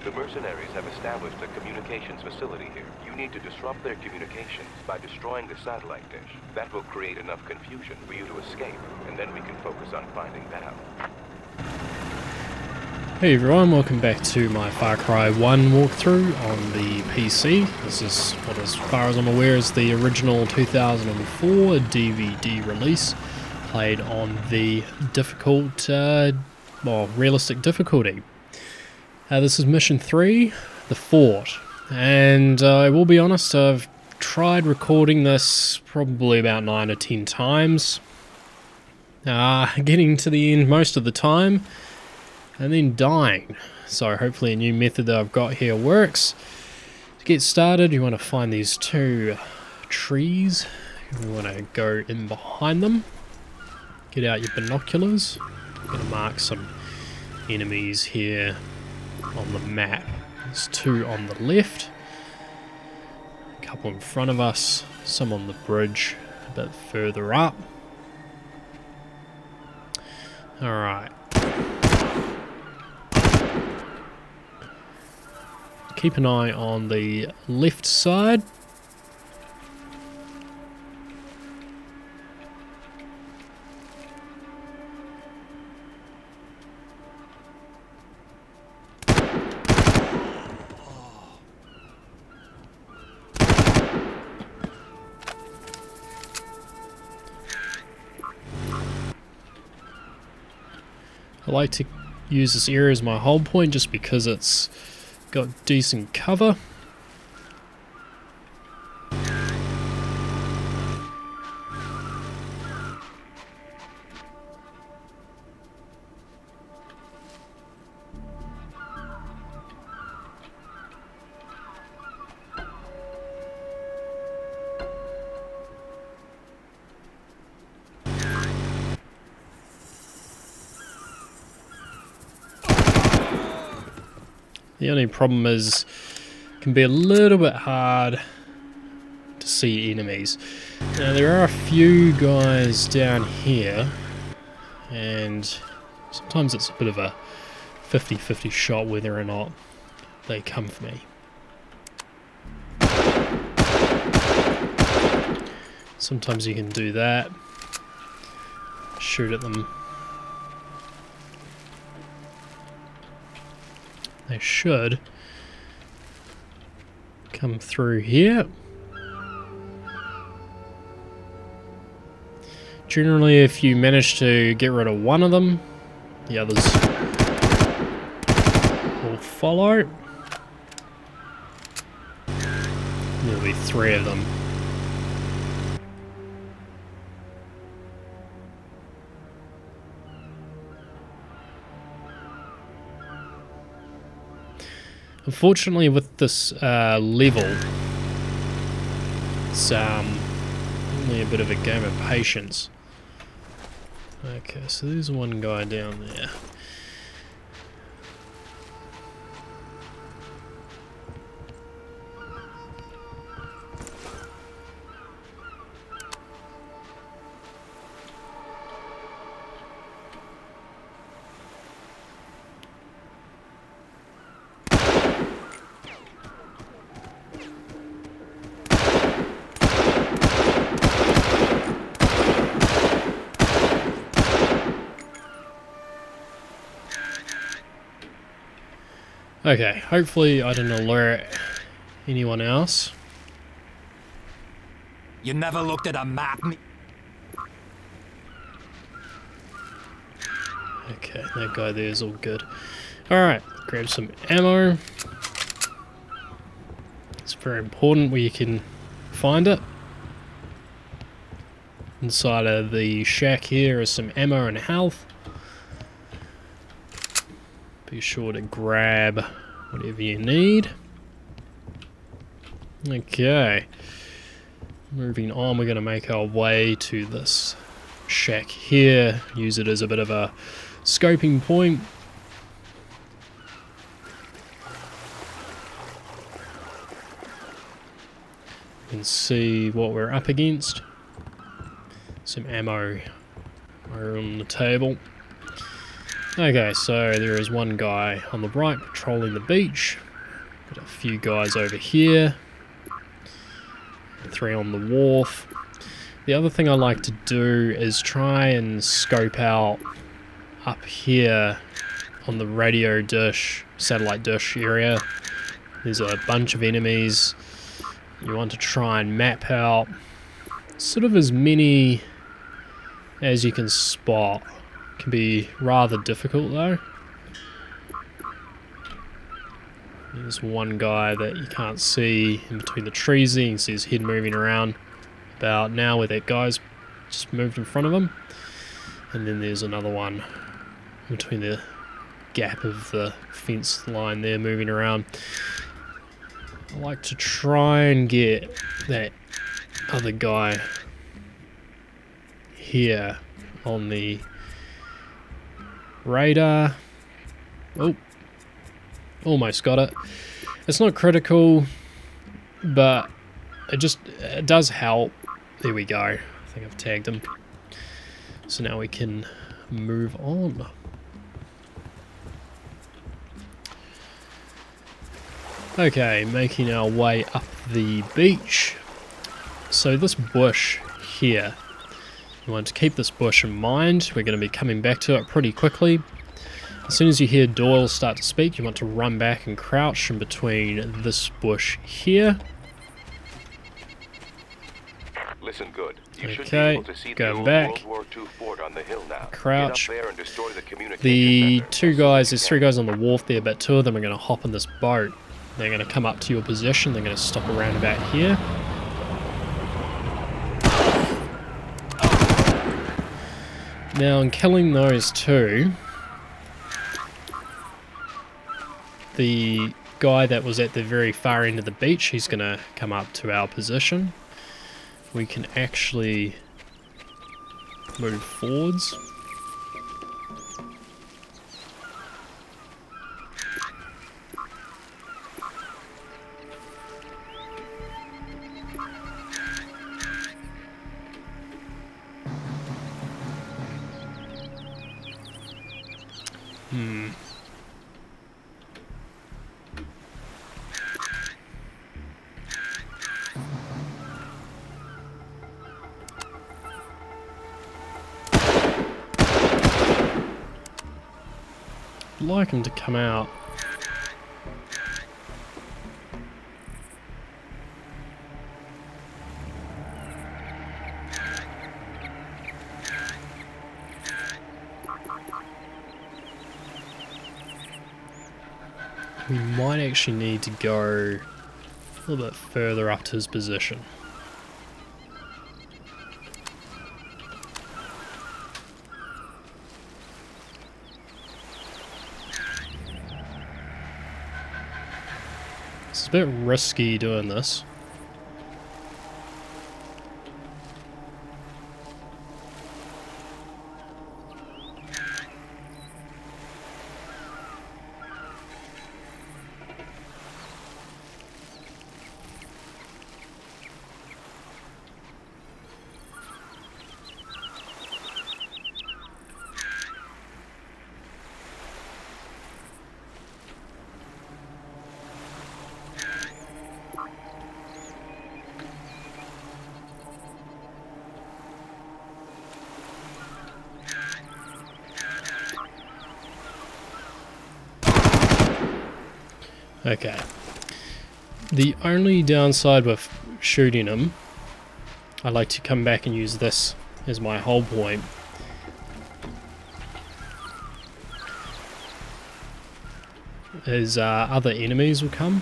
The mercenaries have established a communications facility here. You need to disrupt their communications by destroying the satellite dish. That will create enough confusion for you to escape, and then we can focus on finding Val. Hey everyone, welcome back to my Far Cry 1 walkthrough on the PC. This is what, as far as I'm aware, is the original 2004 DVD release, played on the difficult, realistic difficulty. This is Mission 3, The Fort, and I will be honest, I've tried recording this probably about 9 or 10 times, getting to the end most of the time, and then dying. So hopefully a new method that I've got here works. To get started, you want to find these two trees. You want to go in behind them. Get out your binoculars. I'm going to mark some enemies here on the map. There's two on the left. A couple in front of us. Some on the bridge a bit further up. Alright. Keep an eye on the left side. I like to use this area as my hold point just because it's got decent cover. The only problem is it can be a little bit hard to see enemies. Now there are a few guys down here, and sometimes it's a bit of a 50-50 shot whether or not they come for me. Sometimes you can do that, shoot at them. They should come through here. Generally, if you manage to get rid of one of them, the others will follow. There'll be three of them. Unfortunately, with this level, it's only a bit of a game of patience. Okay, so there's one guy down there. Okay, hopefully I didn't alert anyone else. You never looked at a map? Okay, that guy there is all good. Alright, grab some ammo. It's very important where you can find it. Inside of the shack here is some ammo and health. Be sure to grab whatever you need. Okay. Moving on, we're going to make our way to this shack here. Use it as a bit of a scoping point. You can see what we're up against. Some ammo on the table. Okay, so there is one guy on the right patrolling the beach. Got a few guys over here. 3 on the wharf. The other thing I like to do is try and scope out up here on the radio dish, satellite dish area. There's a bunch of enemies. You want to try and map out sort of as many as you can spot. Can be rather difficult though. There's one guy that you can't see in between the trees there. You can see his head moving around about now where that guy's just moved in front of him. And then there's another one in between the gap of the fence line there moving around. I like to try and get that other guy here on the radar. Oh, almost got it. It's not critical, but it does help. There we go. I think I've tagged him. So now we can move on. Okay, making our way up the beach. So this bush here, you want to keep this bush in mind. We're going to be coming back to it pretty quickly. As soon as you hear Doyle start to speak, you want to run back and crouch in between this bush here. Listen good. You should be Okay, able to see the going old back. World War II fort on the hill now. Crouch. Get up there and destroy the communication The center. two guys, there's 3 guys on the wharf there, but 2 of them are going to hop in this boat. They're going to come up to your position. They're going to stop around about here. Now, in killing those 2, the guy that was at the very far end of the beach, he's going to come up to our position. We can actually move forwards. I'd like him to come out. We might actually need to go a little bit further up to his position. It's a bit risky doing this. Okay. The only downside with shooting him, I like to come back and use this as my hold point. As other enemies will come.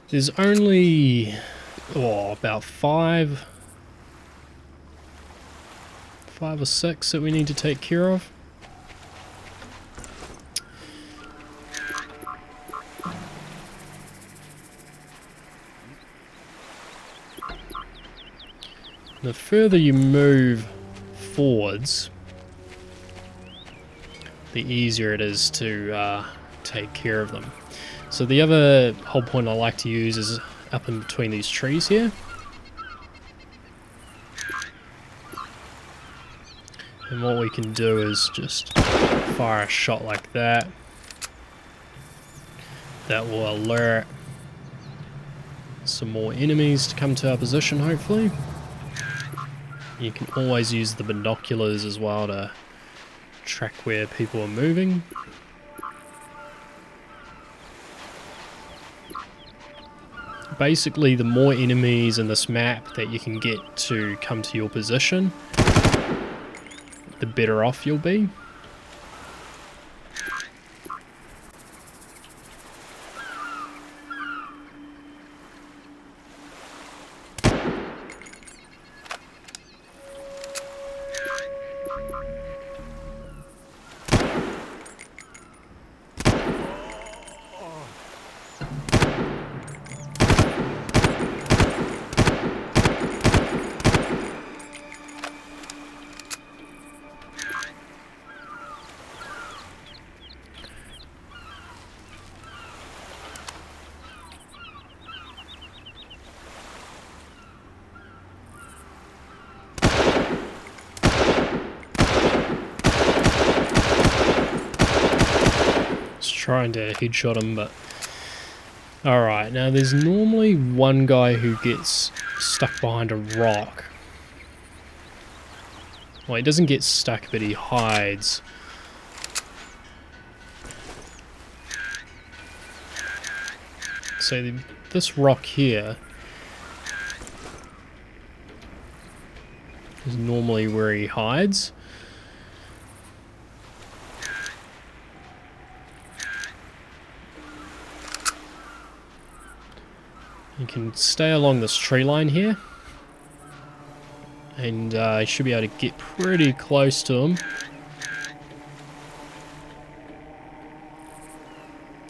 There's only about 5 or 6 that we need to take care of. The further you move forwards, the easier it is to take care of them. So the other whole point I like to use is up in between these trees here. And what we can do is just fire a shot like that. That will alert some more enemies to come to our position, hopefully. You can always use the binoculars as well to track where people are moving. Basically, the more enemies in this map that you can get to come to your position, the better off you'll be. Trying to headshot him, but alright, now there's normally one guy who gets stuck behind a rock. Well, he doesn't get stuck, but he hides. So this rock here is normally where he hides. You can stay along this tree line here, and you should be able to get pretty close to him.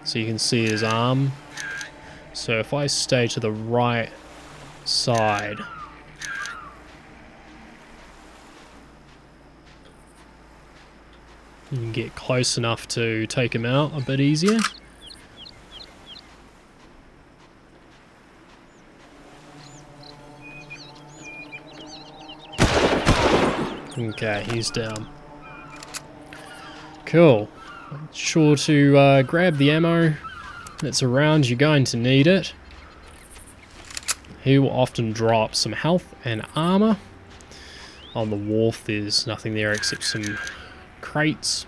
So you can see his arm. So if I stay to the right side, you can get close enough to take him out a bit easier. Okay, he's down. Cool. Sure to grab the ammo that's around, you're going to need it. He will often drop some health and armor. On the wharf there's nothing there except some crates.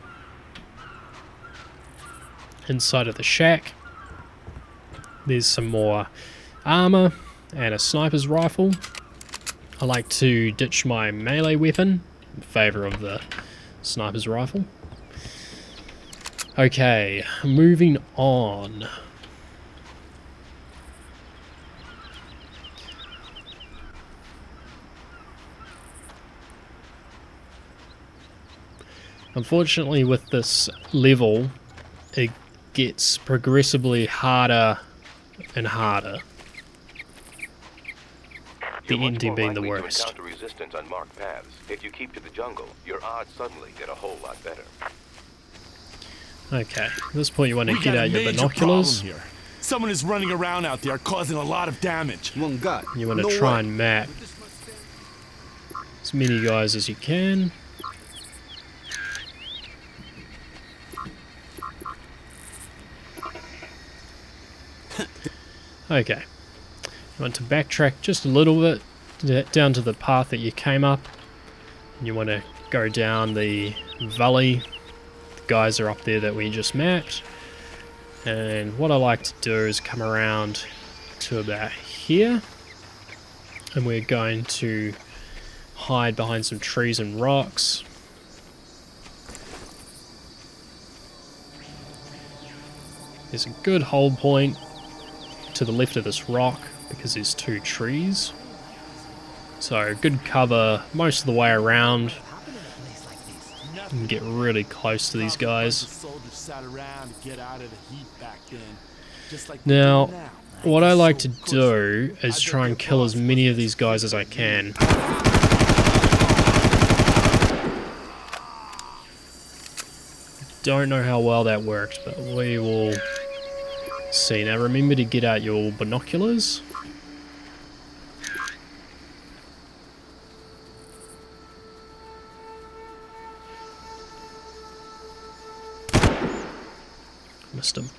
Inside of the shack there's some more armor and a sniper's rifle. I like to ditch my melee weapon in favour of the sniper's rifle. Okay, moving on. Unfortunately, with this level, it gets progressively harder and harder. The ending being the worst. To encounter resistance on marked paths. If you keep to the jungle, your odds suddenly get a whole lot better. Okay, at this point you want to get out your binoculars. Here. Someone is running around out there causing a lot of damage. You want to try and map as many guys as you can. Okay, you want to backtrack just a little bit down to the path that you came up, and you want to go down the valley. The guys are up there that we just mapped, and what I like to do is come around to about here, and we're going to hide behind some trees and rocks. There's a good hold point to the left of this rock because there's two trees, so good cover most of the way around. You can get really close to these guys. Now what I like to do is try and kill as many of these guys as I can. don't know how well that worked, but we will see. Now remember to get out your binoculars. Missed him.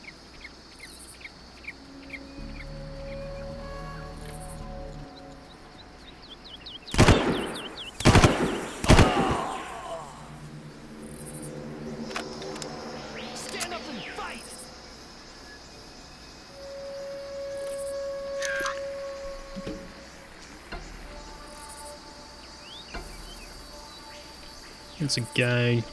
Stand up and fight! It's a gang.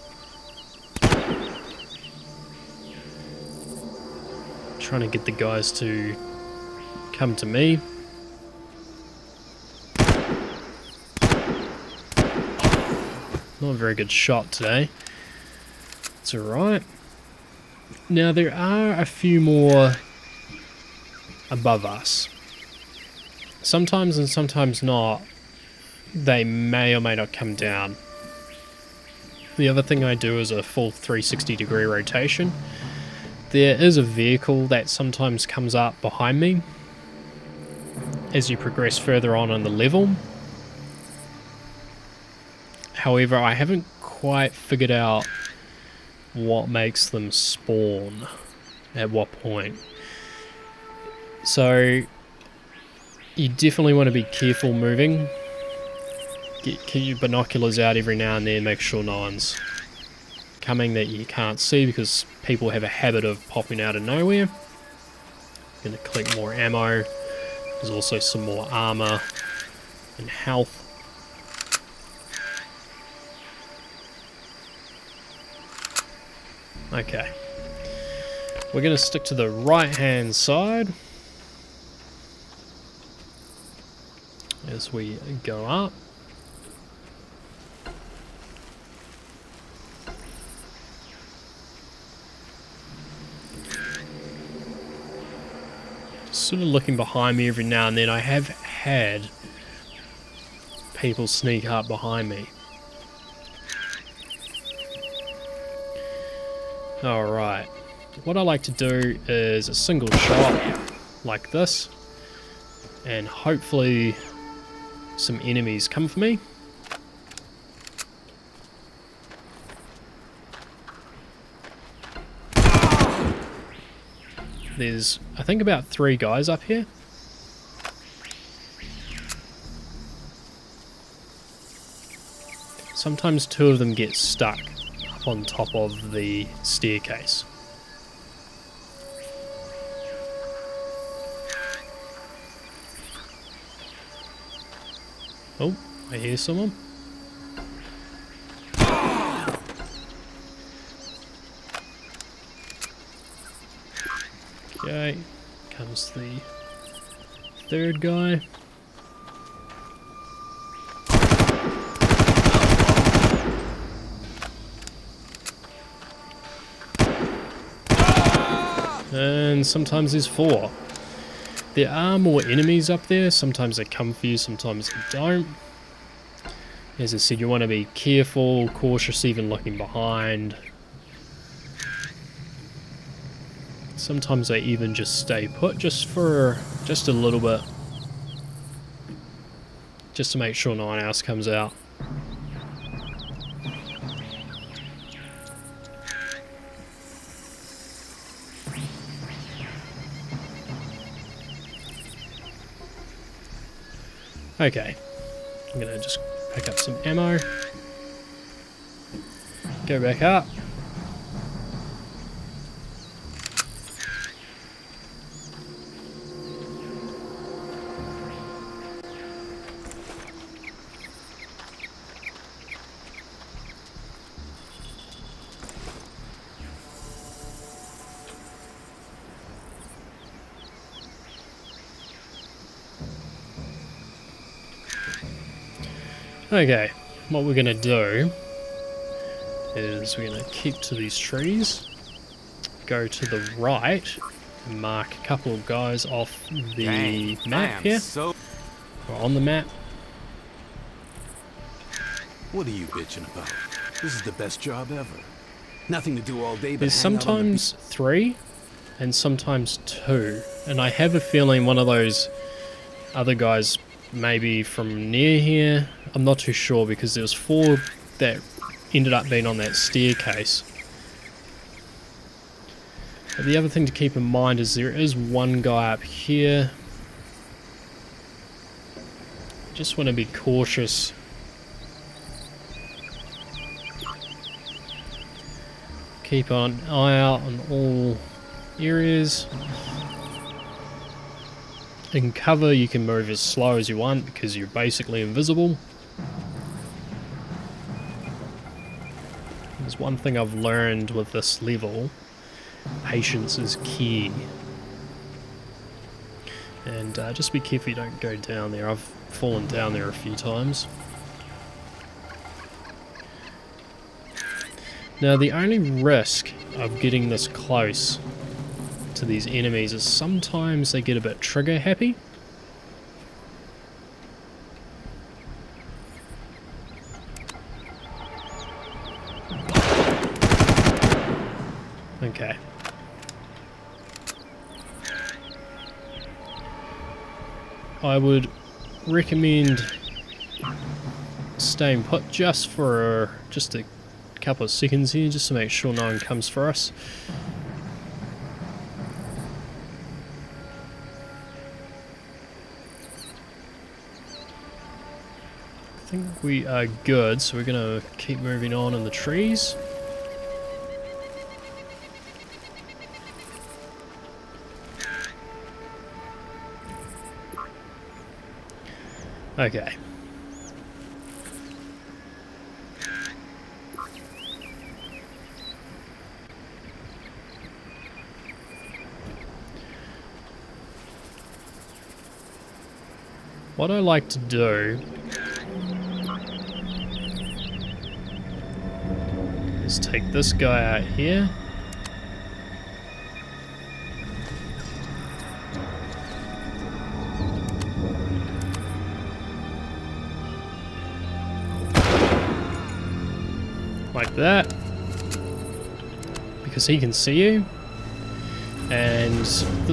Trying to get the guys to come to me. Not a very good shot today. It's alright. Now there are a few more above us. Sometimes and sometimes not. They may or may not come down. The other thing I do is a full 360-degree rotation. There is a vehicle that sometimes comes up behind me as you progress further on in the level. However, I haven't quite figured out what makes them spawn at what point. So you definitely want to be careful moving. Keep your binoculars out every now and then, make sure no one's coming that you can't see, because people have a habit of popping out of nowhere. Gonna collect more ammo. There's also some more armor and health. Okay. We're gonna stick to the right hand side as we go up. Sort of looking behind me every now and then. I have had people sneak up behind me. Alright, what I like to do is a single shot like this, and hopefully some enemies come for me. There's, I think, about 3 guys up here. Sometimes 2 of them get stuck up on top of the staircase. Oh, I hear someone. Okay, comes the 3rd guy. And sometimes there's 4. There are more enemies up there. Sometimes they come for you, sometimes they don't. As I said, you want to be careful, cautious, even looking behind. Sometimes they even just stay put just a little bit. Just to make sure no one else comes out. Okay, I'm gonna just pick up some ammo, go back up. Okay, what we're gonna do is we're gonna keep to these trees, go to the right, and mark a couple of guys off the map here, or on the map. What are you bitching about? This is the best job ever. Nothing to do all day but There's hang out on the sometimes 3 and sometimes 2. And I have a feeling one of those other guys maybe from near here. I'm not too sure because there was 4 that ended up being on that staircase. But the other thing to keep in mind is there is one guy up here. Just want to be cautious. Keep an eye out on all areas. In cover you can move as slow as you want because you're basically invisible. There's one thing I've learned with this level. Patience is key. And just be careful you don't go down there. I've fallen down there a few times. Now the only risk of getting this close to these enemies is sometimes they get a bit trigger happy. Okay. I would recommend staying put just for just a couple of seconds here, just to make sure no one comes for us. I think we are good, so we're gonna keep moving on in the trees. Okay. What I like to do is take this guy out here. Like that, because he can see you. And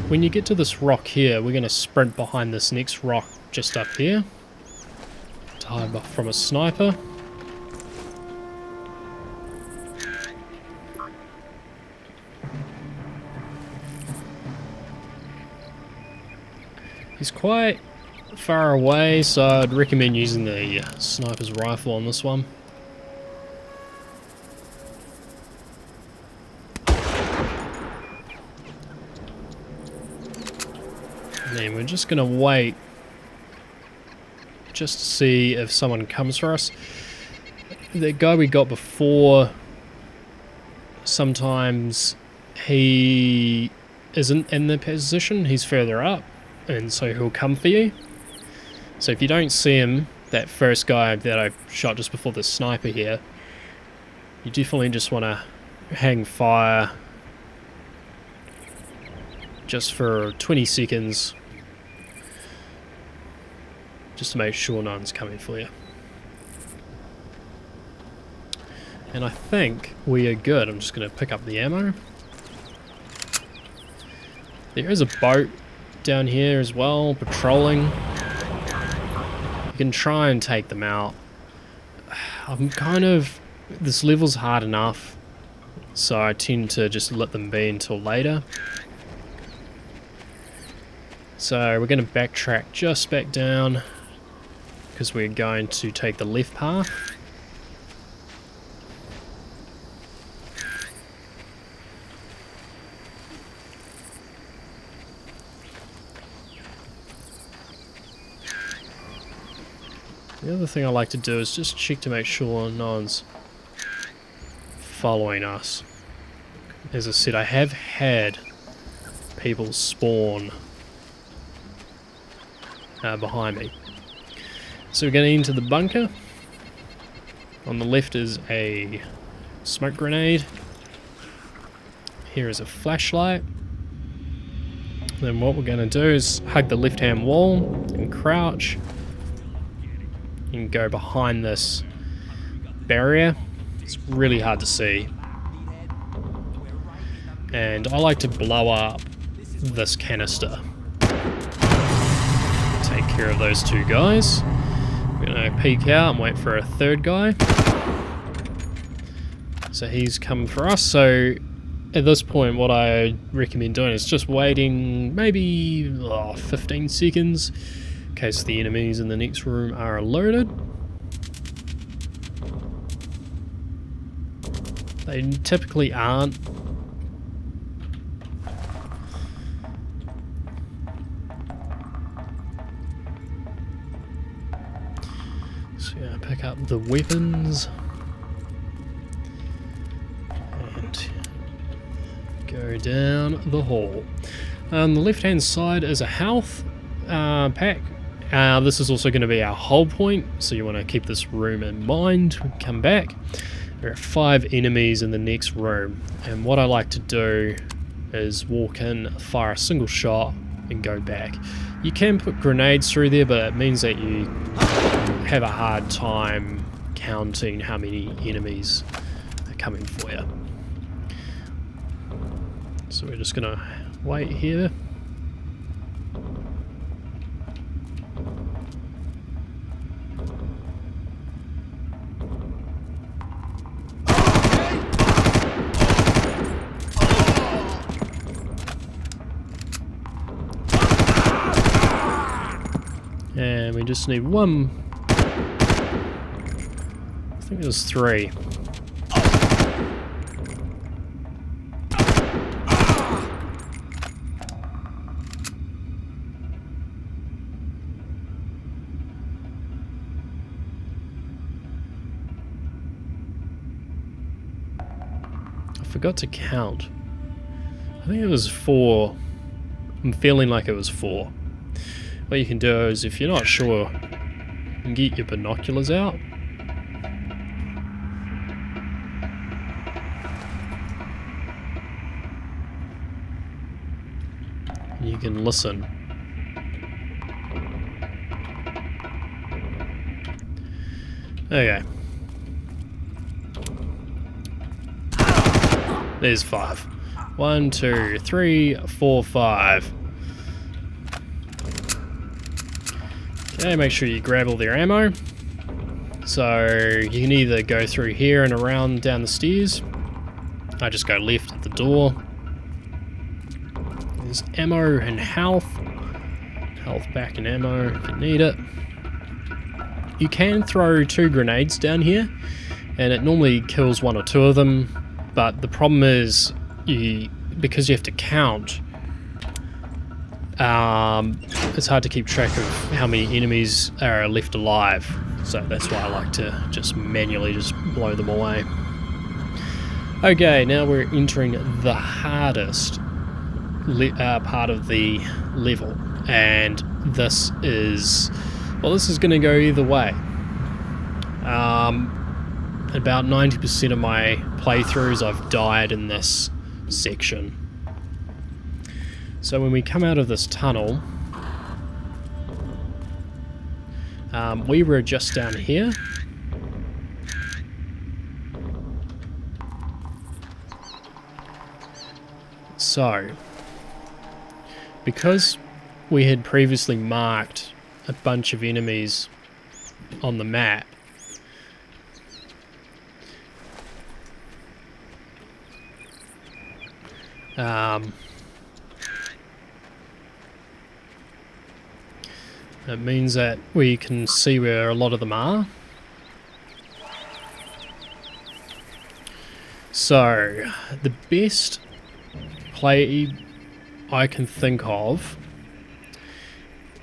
when you get to this rock here, we're going to sprint behind this next rock just up here to hide from a sniper. He's quite far away, so I'd recommend using the sniper's rifle on this one. And then we're just going to wait just to see if someone comes for us. The guy we got before, sometimes he isn't in the position, he's further up, and so he'll come for you. So if you don't see him, that first guy that I shot just before the sniper here, you definitely just want to hang fire just for 20 seconds, just to make sure no one's coming for you. And I think we are good. I'm just going to pick up the ammo. There is a boat down here as well, patrolling. You can try and take them out. This level's hard enough, so I tend to just let them be until later. So we're going to backtrack just back down, because we're going to take the left path. The other thing I like to do is just check to make sure no one's following us. As I said, I have had people spawn behind me. So we're getting into the bunker. On the left is a smoke grenade. Here is a flashlight. Then what we're going to do is hug the left hand wall and crouch and go behind this barrier. It's really hard to see. And I like to blow up this canister. Take care of those two guys. We're gonna peek out and wait for a third guy. So he's coming for us. So at this point, what I recommend doing is just waiting maybe 15 seconds in case the enemies in the next room are alerted. They typically aren't. So yeah, pick up the weapons. And go down the hall. On the left hand side is a health pack. This is also going to be our hold point, so you want to keep this room in mind. Come back. There are 5 enemies in the next room, and what I like to do is walk in, fire a single shot, and go back. You can put grenades through there, but it means that you have a hard time counting how many enemies are coming for you. So we're just gonna wait here. And we just need one. I think it was 3. I forgot to count. I think it was 4. I'm feeling like it was 4. What you can do is, if you're not sure, you can get your binoculars out. And you can listen. Okay. There's 5. 1, 2, 3, 4, 5. Okay, make sure you grab all their ammo. So you can either go through here and around down the stairs. I just go left at the door. There's ammo and health. Health back and ammo if you need it. You can throw 2 grenades down here, and it normally kills 1 or 2 of them. But the problem is, because you have to count, it's hard to keep track of how many enemies are left alive. So that's why I like to just manually just blow them away. Okay, now we're entering the hardest part of the level, and this is going to go either way. About 90% of my playthroughs I've died in this section. So when we come out of this tunnel, we were just down here. So, because we had previously marked a bunch of enemies on the map, it means that we can see where a lot of them are. So, the best play I can think of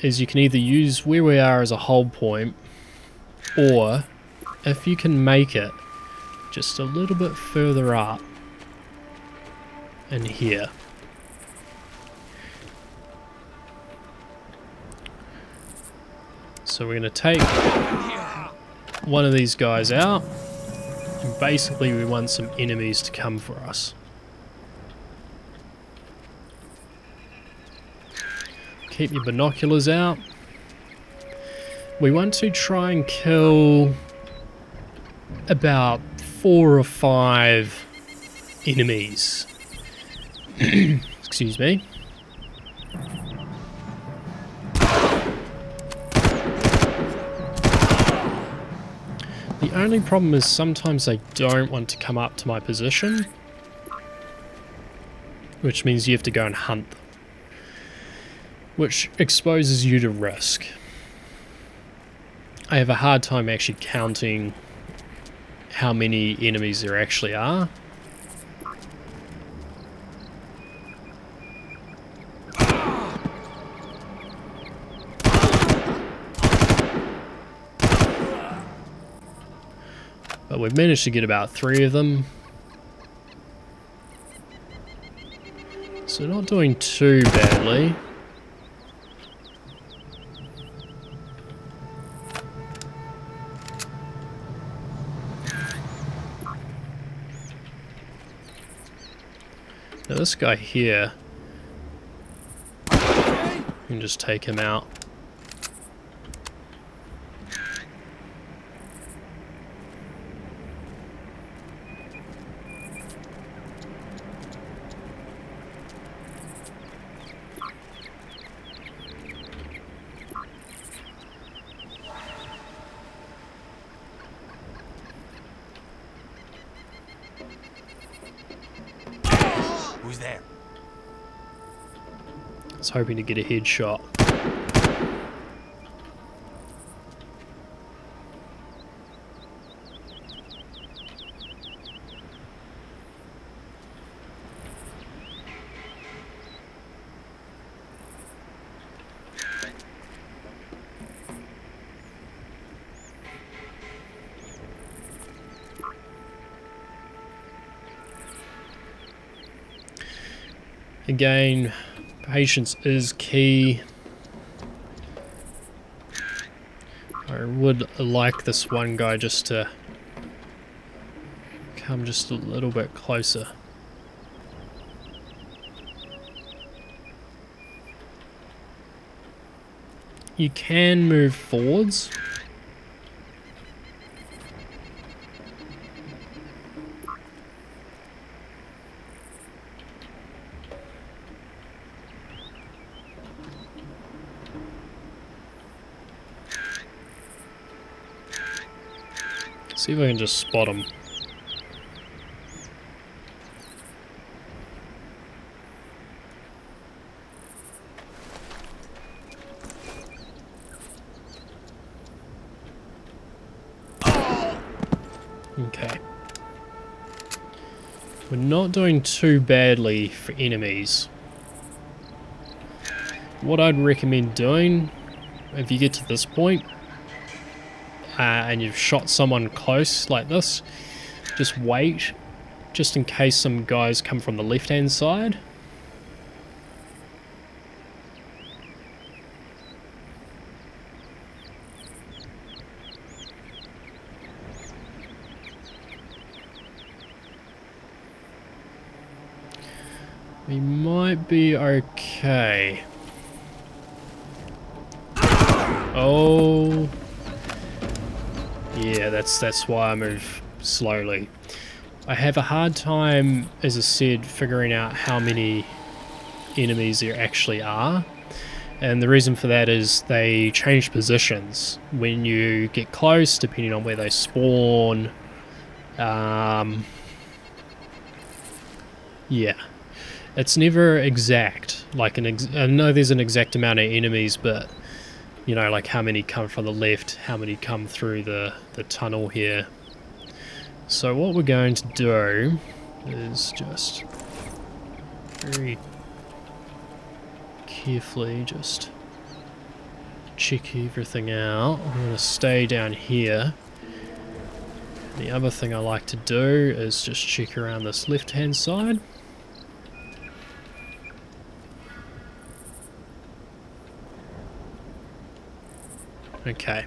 is you can either use where we are as a hold point, or if you can make it just a little bit further up in here. So we're going to take one of these guys out, and basically we want some enemies to come for us. Keep your binoculars out. We want to try and kill about 4 or 5 enemies Excuse me. The only problem is sometimes they don't want to come up to my position, which means you have to go and hunt them, which exposes you to risk. I have a hard time actually counting how many enemies there actually are. But we've managed to get about 3 of them. So not doing too badly. Now this guy here, you can just take him out. Who's there? I was hoping to get a headshot. Again, patience is key. I would like this one guy just to come just a little bit closer. You can move forwards. See if I can just spot him. Okay. We're not doing too badly for enemies. What I'd recommend doing, if you get to this point, and you've shot someone close like this, just wait, just in case some guys come from the left hand side. We might be okay. Oh. Yeah, that's why I move slowly. I have a hard time, as I said, figuring out how many enemies there actually are. And the reason for that is they change positions when you get close, depending on where they spawn. Yeah. It's never exact. Like I know there's an exact amount of enemies, but you know, like how many come from the left, how many come through the tunnel here. So what we're going to do is just very carefully just check everything out. I'm going to stay down here. The other thing I like to do is just check around this left hand side. Okay,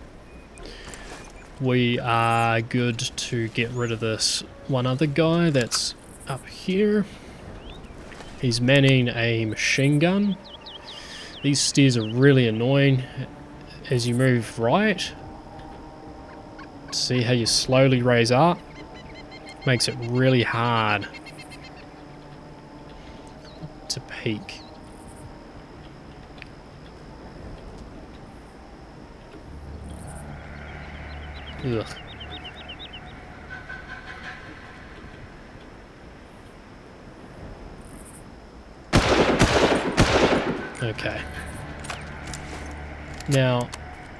we are good to get rid of this one other guy that's up here. He's manning a machine gun. These stairs are really annoying. As you move right, see how you slowly raise up? Makes it really hard. to peek. Ugh. Okay. Now,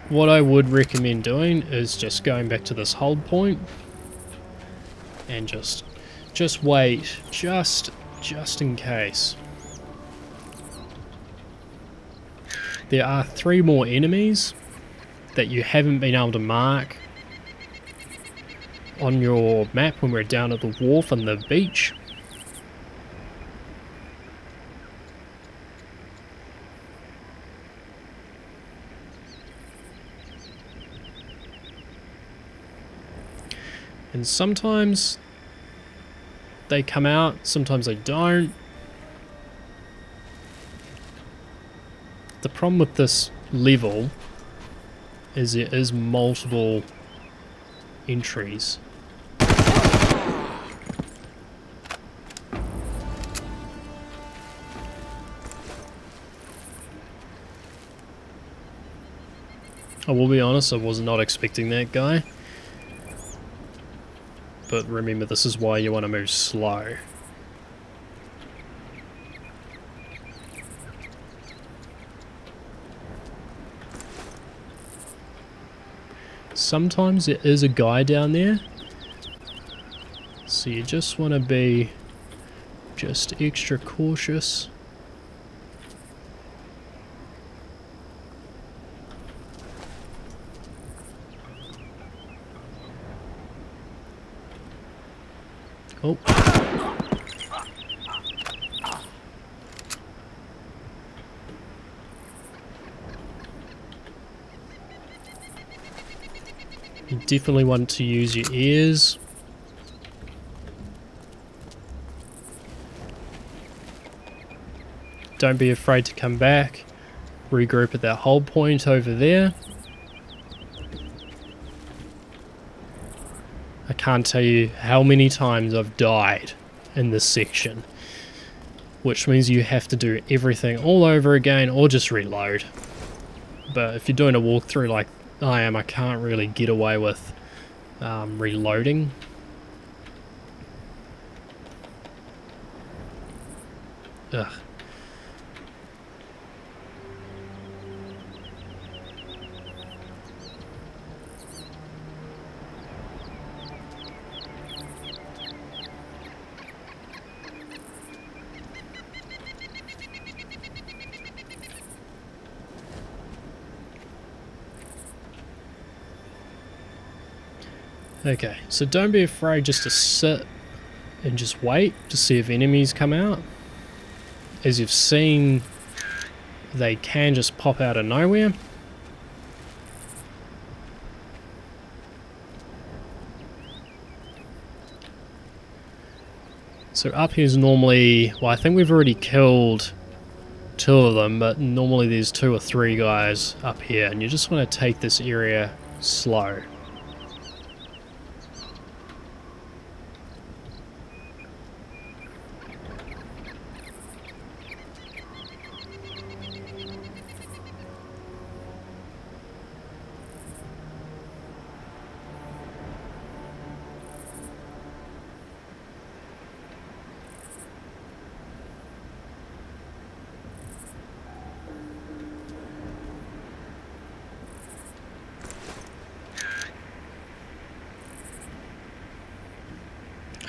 what I would recommend doing is just going back to this hold point and just wait, just in case. There are 3 more enemies that you haven't been able to mark on your map when we're down at the wharf on the beach. And sometimes they come out, sometimes they don't. The problem with this level is there is multiple entries. I will be honest, I was not expecting that guy. But remember, this is why you want to move slow. Sometimes there is a guy down there, so you just want to be just extra cautious. Oh. You definitely want to use your ears. Don't be afraid to come back. Regroup at that hold point over there. I can't tell you how many times I've died in this section, which means you have to do everything all over again or just reload. But if you're doing a walkthrough like I am, I can't really get away with reloading. Ugh. Okay, so don't be afraid just to sit and just wait to see if enemies come out. As you've seen, they can just pop out of nowhere. So up here's normally, well, I think we've already killed 2 of them, but normally there's 2 or 3 guys up here, and you just want to take this area slow.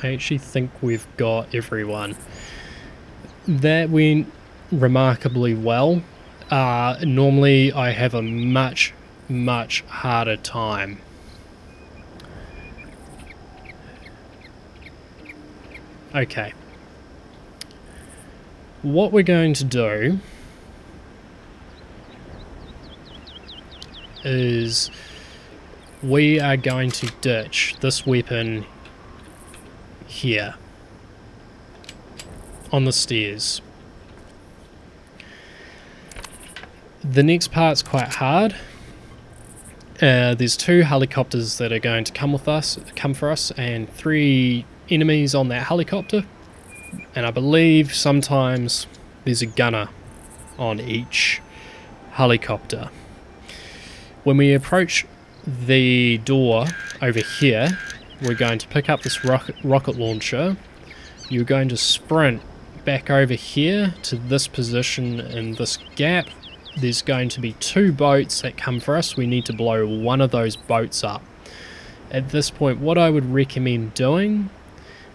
I actually think we've got everyone. That went remarkably well. Normally I have a much harder time. Okay. What we're going to do is we are going to ditch this weapon here on the stairs. The next part's quite hard. There's 2 helicopters that are going to come for us, and 3 enemies on that helicopter. And I believe sometimes there's a gunner on each helicopter. When we approach the door over here, we're going to pick up this rocket launcher. You're going to sprint back over here to this position in this gap. There's going to be 2 boats that come for us. We need to blow one of those boats up. At this point, what I would recommend doing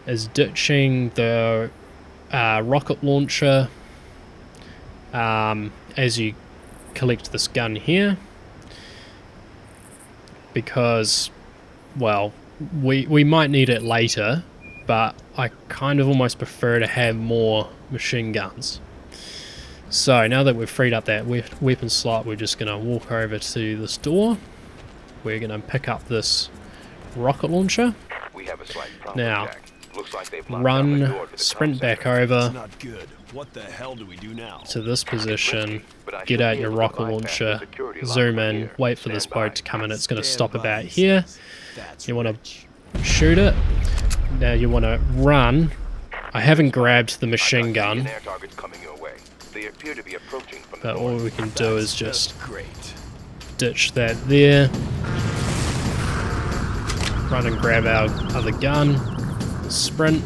is ditching the rocket launcher as you collect this gun here, because, well, we might need it later, but I kind of almost prefer to have more machine guns. So now that we've freed up that weapon slot, we're just going to walk over to this door. We're going to pick up this rocket launcher. We have a slight problem, Now, Jack. Looks like they've locked down the run, door to the sprint comm back center. over Not good. What the hell do we do now? to this position, But I get should out be your able to rocket bypass the launcher, security lock zoom from in, here. wait for this Stand by. boat to come in. It's going to Stand stop by, about he here. says. That's You want rich. to shoot it. Now you want to run. I haven't grabbed the I machine got Indian gun, air targets coming your way. They appear to be approaching from the but all north. we can do That's is just great. ditch that there. Run and grab our other gun. Sprint.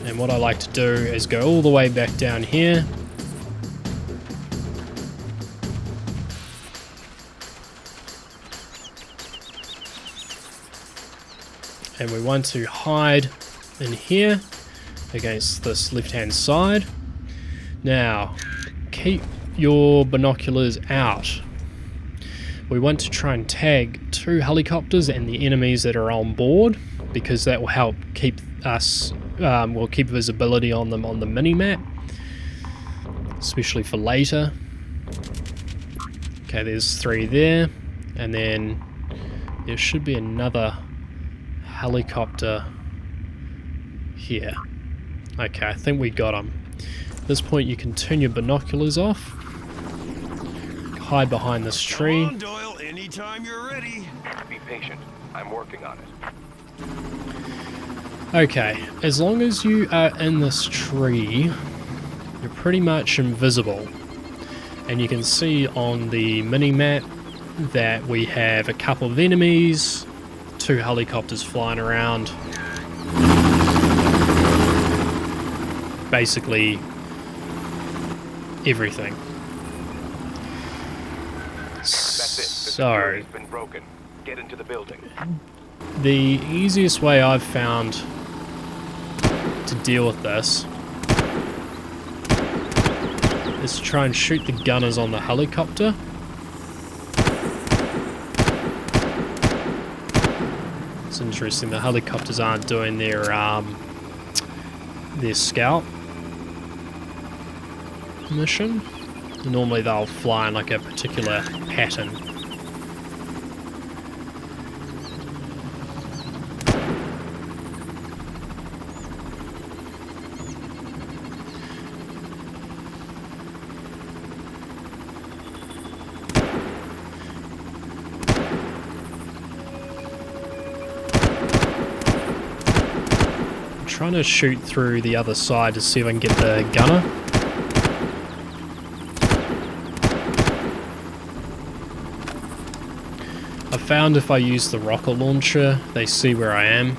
And what I like to do is go all the way back down here. And we want to hide in here against this left-hand side. Now, keep your binoculars out. We want to try and tag 2 helicopters and the enemies that are on board, because that will help keep us, will keep visibility on them on the mini-map, especially for later. Okay, there's 3 there, and then there should be another helicopter here. Okay, I think we got them. At this point you can turn your binoculars off, hide behind this Come tree. on, Doyle. Anytime you're ready. Be patient. I'm working on it. Okay, as long as you are in this tree, you're pretty much invisible. And you can see on the mini-map that we have a couple of enemies, 2 helicopters flying around. Basically everything. That's it. The So, security's been broken. Get into the building. the easiest way I've found to deal with this is to try and shoot the gunners on the helicopter. It's interesting, the helicopters aren't doing their scout mission. Normally they'll fly in like a particular pattern. I'm trying to shoot through the other side to see if I can get the gunner. I found if I use the rocket launcher, they see where I am,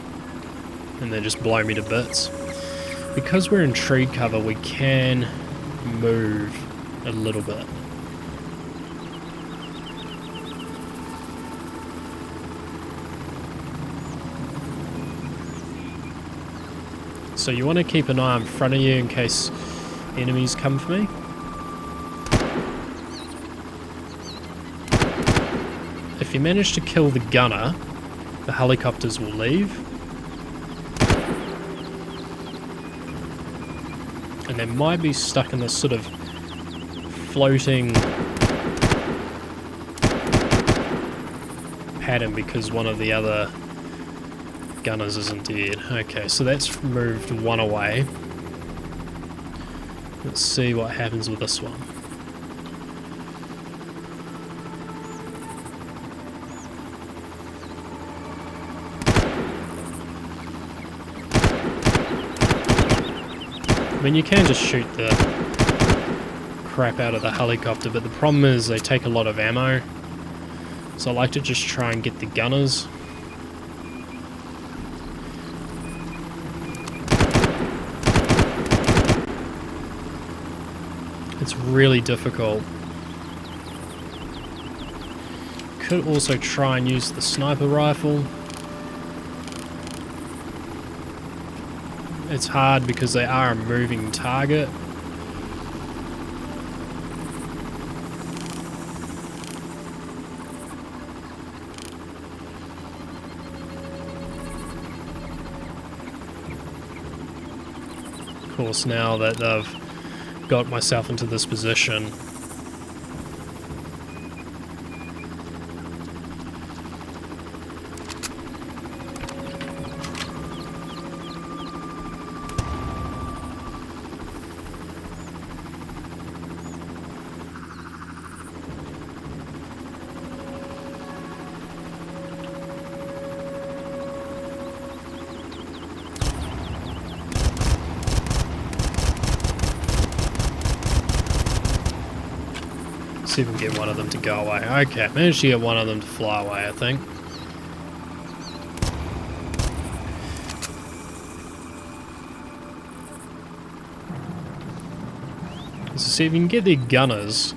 and they just blow me to bits. Because we're in tree cover, we can move a little bit. So you want to keep an eye in front of you in case enemies come for me. If you manage to kill the gunner, the helicopters will leave. And they might be stuck in this sort of floating pattern because one of the other gunners isn't dead. Okay, so that's moved one away. Let's see what happens with this one. I mean, you can just shoot the crap out of the helicopter, but the problem is they take a lot of ammo. So I like to just try and get the gunners. It's really difficult. Could also try and use the sniper rifle. It's hard because they are a moving target. Of course, now that they've got myself into this position, see if we can get one of them to go away. Okay, managed to get one of them to fly away, I think. So see if you can get their gunners.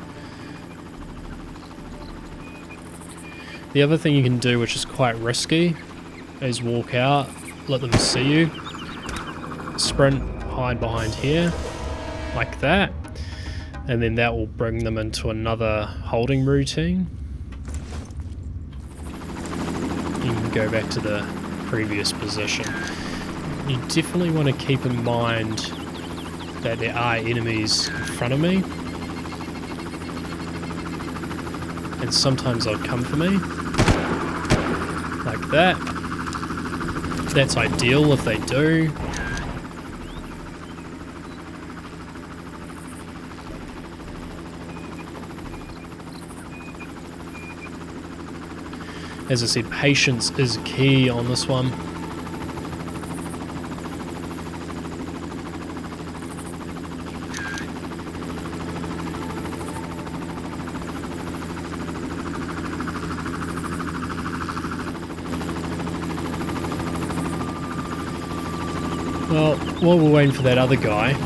The other thing you can do, which is quite risky, is walk out, let them see you, sprint, hide behind here, like that. And then that will bring them into another holding routine. You can go back to the previous position. You definitely want to keep in mind that there are enemies in front of me. And sometimes they'll come for me. Like that. That's ideal if they do. As I said, patience is key on this one. Well, while we're waiting for that other guy,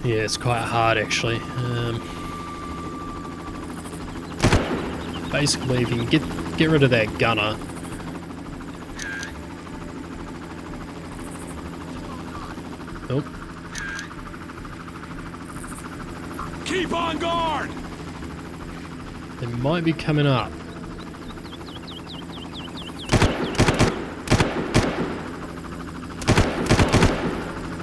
yeah, it's quite hard actually. Basically, if you can get rid of that gunner, nope. Keep on guard! They might be coming up.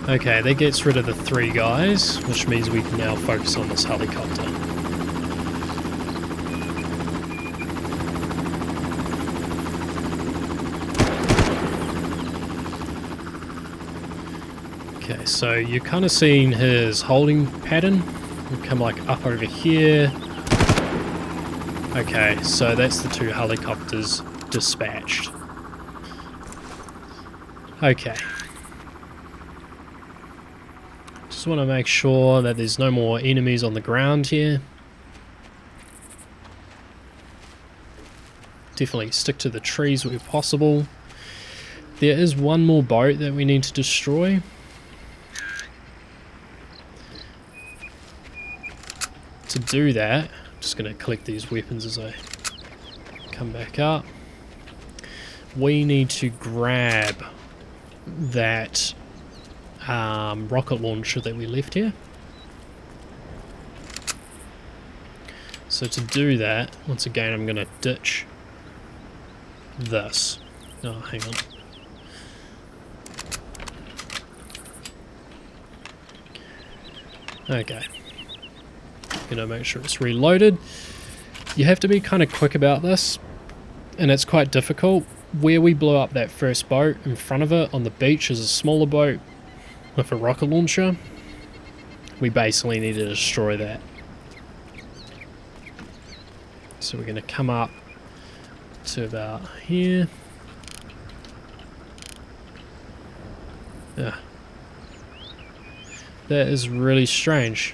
Okay, that gets rid of the 3 guys, which means we can now focus on this helicopter. Okay, so you're kind of seeing his holding pattern. We'll come like up over here. Okay, so that's the 2 helicopters dispatched. Okay. Just want to make sure that there's no more enemies on the ground here. Definitely stick to the trees where possible. There is one more boat that we need to destroy. To do that, I'm just going to collect these weapons as I come back up. We need to grab that rocket launcher that we left here. So to do that, once again I'm going to ditch this. Oh, hang on. Okay. Gonna make sure it's reloaded. You have to be kind of quick about this, and it's quite difficult. Where we blew up that first boat, in front of it on the beach is a smaller boat with a rocket launcher. We basically need to destroy that. So we're going to come up to about here. Yeah. That is really strange.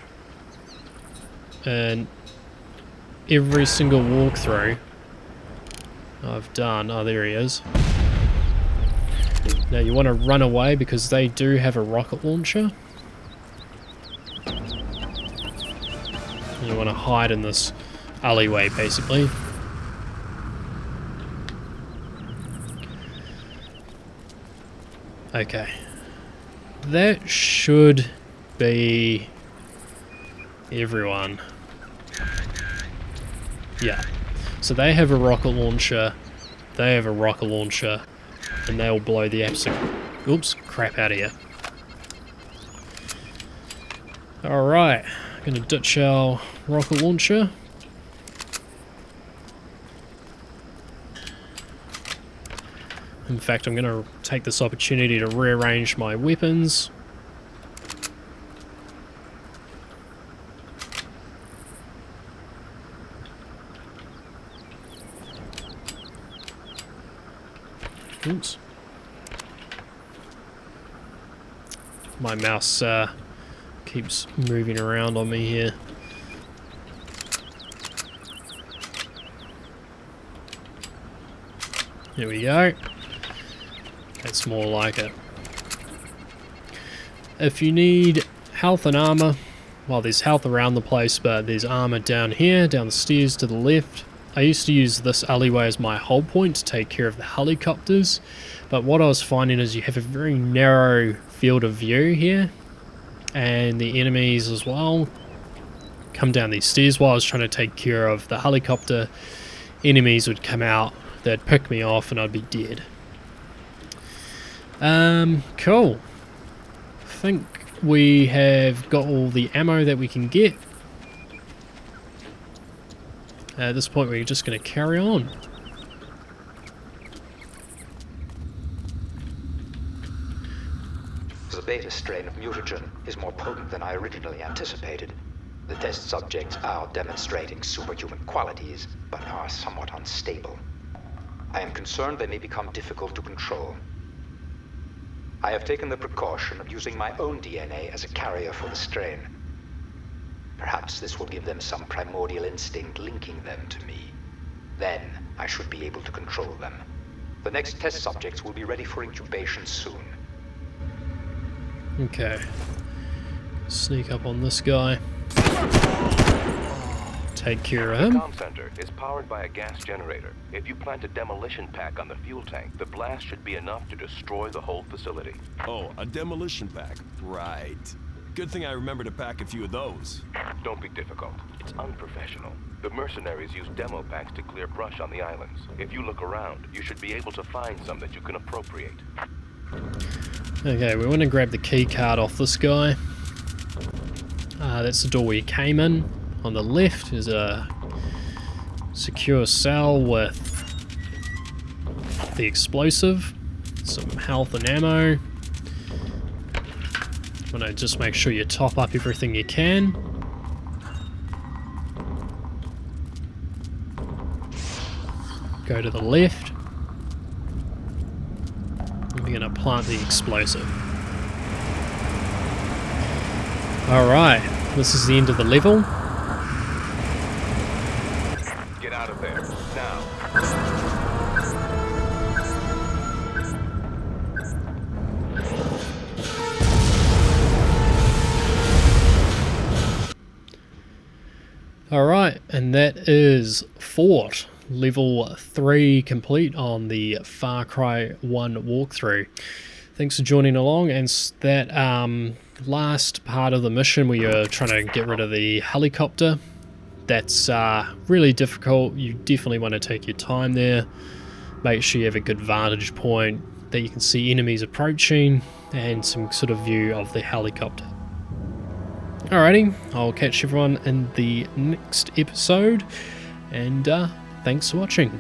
And every single walkthrough I've done... Oh, there he is. Now you want to run away because they do have a rocket launcher. You want to hide in this alleyway, basically. Okay. That should be everyone. Yeah. So they have a rocket launcher, they have a rocket launcher, and they'll blow the absolute crap out of you. Alright, I'm gonna ditch our rocket launcher. In fact, I'm gonna take this opportunity to rearrange my weapons. Oops. My mouse keeps moving around on me here. There we go. That's more like it. If you need health and armor, well, there's health around the place, but there's armor down here, down the stairs to the left. I used to use this alleyway as my hold point to take care of the helicopters, but what I was finding is you have a very narrow field of view here, and the enemies as well come down these stairs. While I was trying to take care of the helicopter, enemies would come out, they'd pick me off, and I'd be dead. Cool. I think we have got all the ammo that we can get. At this point, we're just going to carry on. The beta strain of mutagen is more potent than I originally anticipated. The test subjects are demonstrating superhuman qualities, but are somewhat unstable. I am concerned they may become difficult to control. I have taken the precaution of using my own DNA as a carrier for the strain. Perhaps this will give them some primordial instinct linking them to me. Then I should be able to control them. The next test subjects will be ready for incubation soon. Okay. Sneak up on this guy. Take care of The him. comm center is powered by a gas generator. If you plant a demolition pack on the fuel tank, the blast should be enough to destroy the whole facility. Oh, a demolition pack. Right. Good thing I remember to pack a few of those. Don't be difficult. It's unprofessional. The mercenaries use demo packs to clear brush on the islands. If you look around, you should be able to find some that you can appropriate. Okay, we want to grab the key card off this guy. That's the door we came in. On the left is a secure cell with the explosive, some health and ammo. Want to just make sure you top up everything you can. Go to the left. We're going to plant the explosive. Alright, this is the end of the level. Get out of there, now. Alright, and that is Fort, level 3 complete on the Far Cry 1 walkthrough. Thanks for joining along, and that last part of the mission where you're trying to get rid of the helicopter, that's really difficult. You definitely want to take your time there. make sure you have a good vantage point that you can see enemies approaching and some sort of view of the helicopter. Alrighty, I'll catch everyone in the next episode, and thanks for watching.